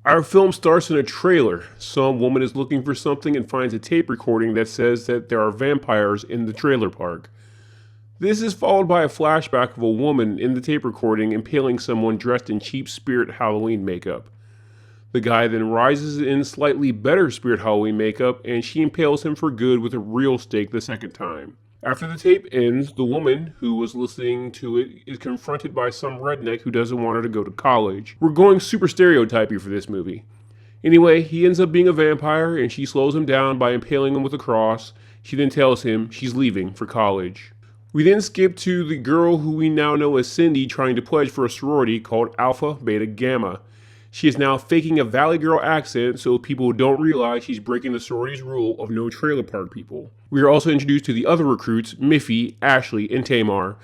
Our film starts in a trailer. Some woman is looking for something and finds a tape recording that says that there are vampires in the trailer park. This is followed by a flashback of a woman in the tape recording impaling someone dressed in cheap Spirit Halloween makeup. The guy then rises in slightly better Spirit Halloween makeup and she impales him for good with a real stake the second time. After the tape ends, the woman who was listening to it is confronted by some redneck who doesn't want her to go to college. We're going super stereotypy for this movie. Anyway, he ends up being a vampire and she slows him down by impaling him with a cross. She then tells him she's leaving for college. We then skip to the girl who we now know as Cindy trying to pledge for a sorority called Alpha Beta Gamma. She is now faking a Valley Girl accent so people don't realize she's breaking the sorority's rule of no trailer park people. We are also introduced to the other recruits, Miffy, Ashley, and Tamar.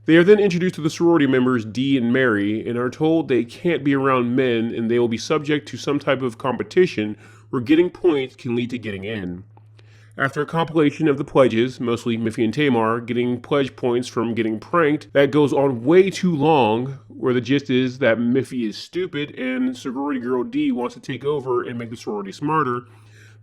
They are then introduced to the sorority members Dee and Mary and are told they can't be around men and they will be subject to some type of competition where getting points can lead to getting in. After a compilation of the pledges, mostly Miffy and Tamar getting pledge points from getting pranked, that goes on way too long, where the gist is that Miffy is stupid and sorority girl Dee wants to take over and make the sorority smarter,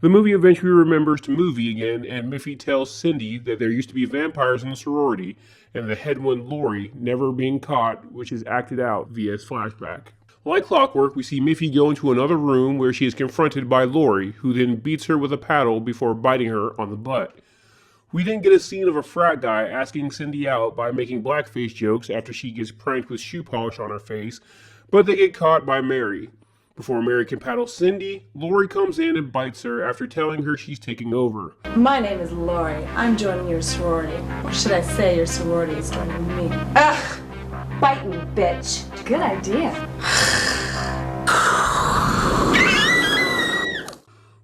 the movie eventually remembers to movie again and Miffy tells Cindy that there used to be vampires in the sorority and the head one Lori never being caught, which is acted out via flashback. Like clockwork, we see Miffy go into another room where she is confronted by Lori, who then beats her with a paddle before biting her on the butt. We then get a scene of a frat guy asking Cindy out by making blackface jokes after she gets pranked with shoe polish on her face, but they get caught by Mary. Before Mary can paddle Cindy, Lori comes in and bites her after telling her she's taking over. My name is Lori. I'm joining your sorority. Or should I say your sorority is joining me? Ugh! Bite me, bitch. Good idea.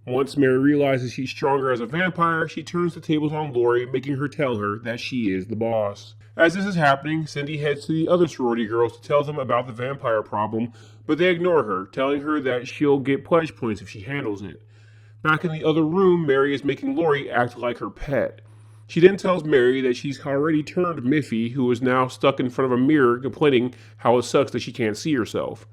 Once Mary realizes she's stronger as a vampire, she turns the tables on Lori, making her tell her that she is the boss. As this is happening, Cindy heads to the other sorority girls to tell them about the vampire problem, but they ignore her, telling her that she'll get pledge points if she handles it. Back in the other room, Mary is making Lori act like her pet. She then tells Mary that she's already turned Miffy, who is now stuck in front of a mirror complaining how it sucks that she can't see herself.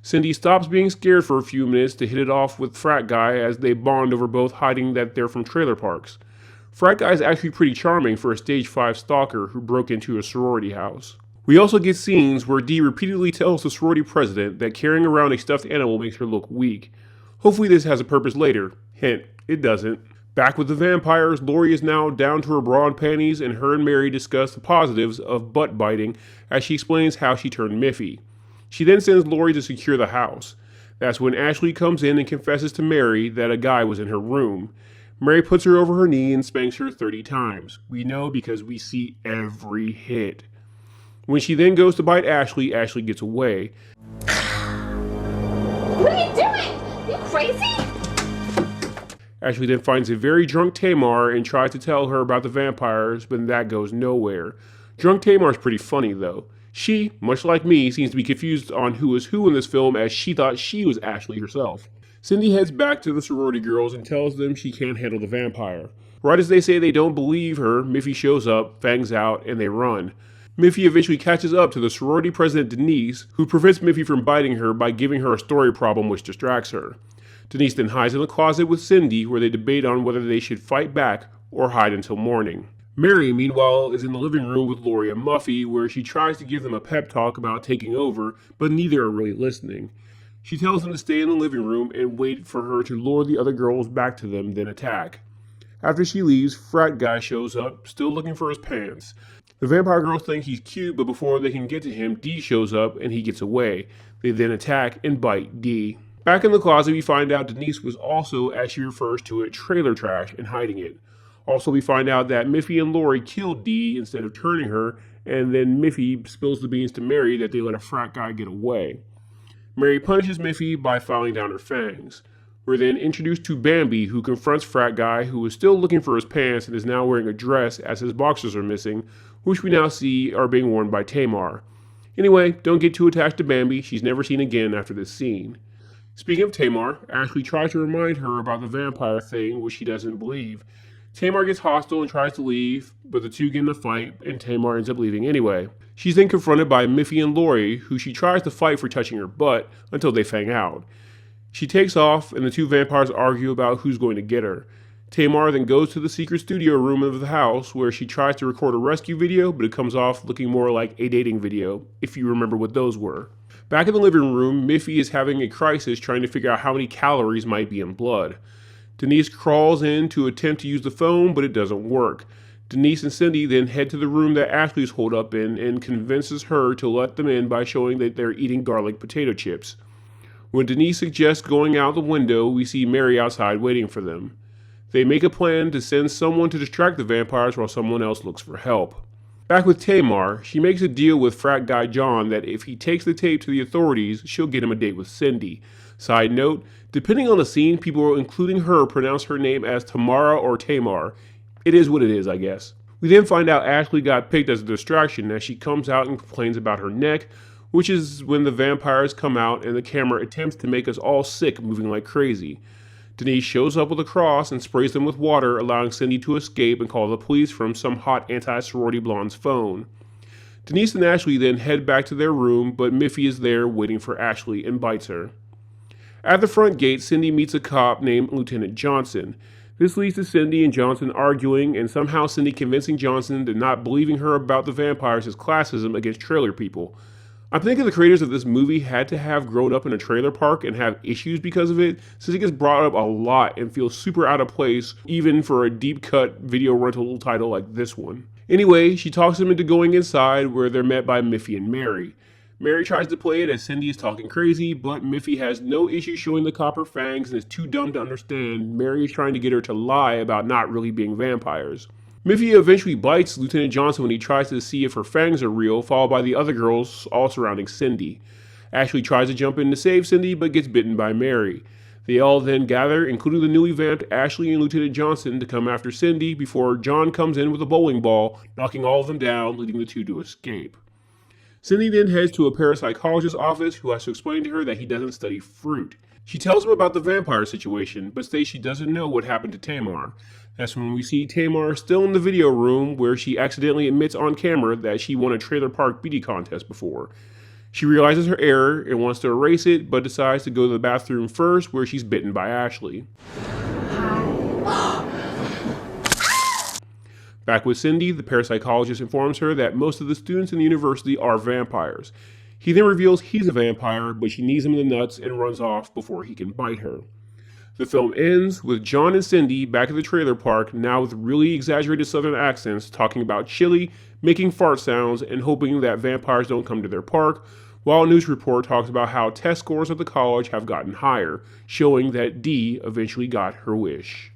Cindy stops being scared for a few minutes to hit it off with Frat Guy as they bond over both hiding that they're from trailer parks. Frat Guy is actually pretty charming for a stage 5 stalker who broke into a sorority house. We also get scenes where Dee repeatedly tells the sorority president that carrying around a stuffed animal makes her look weak. Hopefully this has a purpose later. Hint, it doesn't. Back with the vampires, Lori is now down to her bra and panties and her and Mary discuss the positives of butt biting as she explains how she turned Miffy. She then sends Lori to secure the house. That's when Ashley comes in and confesses to Mary that a guy was in her room. Mary puts her over her knee and spanks her 30 times. We know because we see every hit. When she then goes to bite Ashley, Ashley gets away. What are you doing? You crazy? Ashley then finds a very drunk Tamar and tries to tell her about the vampires, but that goes nowhere. Drunk Tamar's pretty funny though. She, much like me, seems to be confused on who is who in this film as she thought she was Ashley herself. Cindy heads back to the sorority girls and tells them she can't handle the vampire. Right as they say they don't believe her, Miffy shows up, fangs out, and they run. Miffy eventually catches up to the sorority president Denise, who prevents Miffy from biting her by giving her a story problem which distracts her. Denise then hides in the closet with Cindy where they debate on whether they should fight back or hide until morning. Mary, meanwhile, is in the living room with Lori and Muffy where she tries to give them a pep talk about taking over, but neither are really listening. She tells them to stay in the living room and wait for her to lure the other girls back to them, then attack. After she leaves, Frat Guy shows up, still looking for his pants. The vampire girls think he's cute, but before they can get to him, Dee shows up and he gets away. They then attack and bite Dee. Back in the closet, we find out Denise was also, as she refers to it, trailer trash and hiding it. Also, we find out that Miffy and Lori killed Dee instead of turning her, and then Miffy spills the beans to Mary that they let a frat guy get away. Mary punishes Miffy by filing down her fangs. We're then introduced to Bambi, who confronts Frat Guy, who is still looking for his pants and is now wearing a dress as his boxers are missing, which we now see are being worn by Tamar. Anyway, don't get too attached to Bambi, she's never seen again after this scene. Speaking of Tamar, Ashley tries to remind her about the vampire thing, which she doesn't believe. Tamar gets hostile and tries to leave, but the two get in a fight, and Tamar ends up leaving anyway. She's then confronted by Miffy and Lori, who she tries to fight for touching her butt until they fang out. She takes off, and the two vampires argue about who's going to get her. Tamar then goes to the secret studio room of the house where she tries to record a rescue video, but it comes off looking more like a dating video, if you remember what those were. Back in the living room, Miffy is having a crisis trying to figure out how many calories might be in blood. Denise crawls in to attempt to use the phone, but it doesn't work. Denise and Cindy then head to the room that Ashley's holed up in and convinces her to let them in by showing that they're eating garlic potato chips. When Denise suggests going out the window, we see Mary outside waiting for them. They make a plan to send someone to distract the vampires while someone else looks for help. Back with Tamar, she makes a deal with frat guy John that if he takes the tape to the authorities, she'll get him a date with Cindy. Side note, depending on the scene, people including her pronounce her name as Tamara or Tamar. It is what it is, I guess. We then find out Ashley got picked as a distraction as she comes out and complains about her neck, which is when the vampires come out and the camera attempts to make us all sick, moving like crazy. Denise shows up with a cross and sprays them with water, allowing Cindy to escape and call the police from some hot anti-sorority blonde's phone. Denise and Ashley then head back to their room, but Miffy is there waiting for Ashley and bites her. At the front gate, Cindy meets a cop named Lieutenant Johnson. This leads to Cindy and Johnson arguing, and somehow Cindy convincing Johnson that not believing her about the vampires is classism against trailer people. I'm thinking the creators of this movie had to have grown up in a trailer park and have issues because of it, since it gets brought up a lot and feels super out of place, even for a deep cut video rental title like this one. Anyway, she talks them into going inside where they're met by Miffy and Mary. Mary tries to play it as Cindy is talking crazy, but Miffy has no issue showing the cop her fangs and is too dumb to understand Mary is trying to get her to lie about not really being vampires. Miffy eventually bites Lieutenant Johnson when he tries to see if her fangs are real, followed by the other girls all surrounding Cindy. Ashley tries to jump in to save Cindy, but gets bitten by Mary. They all then gather, including the newly vamped Ashley and Lieutenant Johnson, to come after Cindy before John comes in with a bowling ball, knocking all of them down, leading the two to escape. Cindy then heads to a parapsychologist's office who has to explain to her that he doesn't study fruit. She tells him about the vampire situation, but states she doesn't know what happened to Tamar. That's when we see Tamar still in the video room where she accidentally admits on camera that she won a trailer park beauty contest before. She realizes her error and wants to erase it, but decides to go to the bathroom first where she's bitten by Ashley. Back with Cindy, the parapsychologist informs her that most of the students in the university are vampires. He then reveals he's a vampire, but she knees him in the nuts and runs off before he can bite her. The film ends with John and Cindy back at the trailer park, now with really exaggerated southern accents, talking about chili, making fart sounds, and hoping that vampires don't come to their park, while a news report talks about how test scores at the college have gotten higher, showing that Dee eventually got her wish.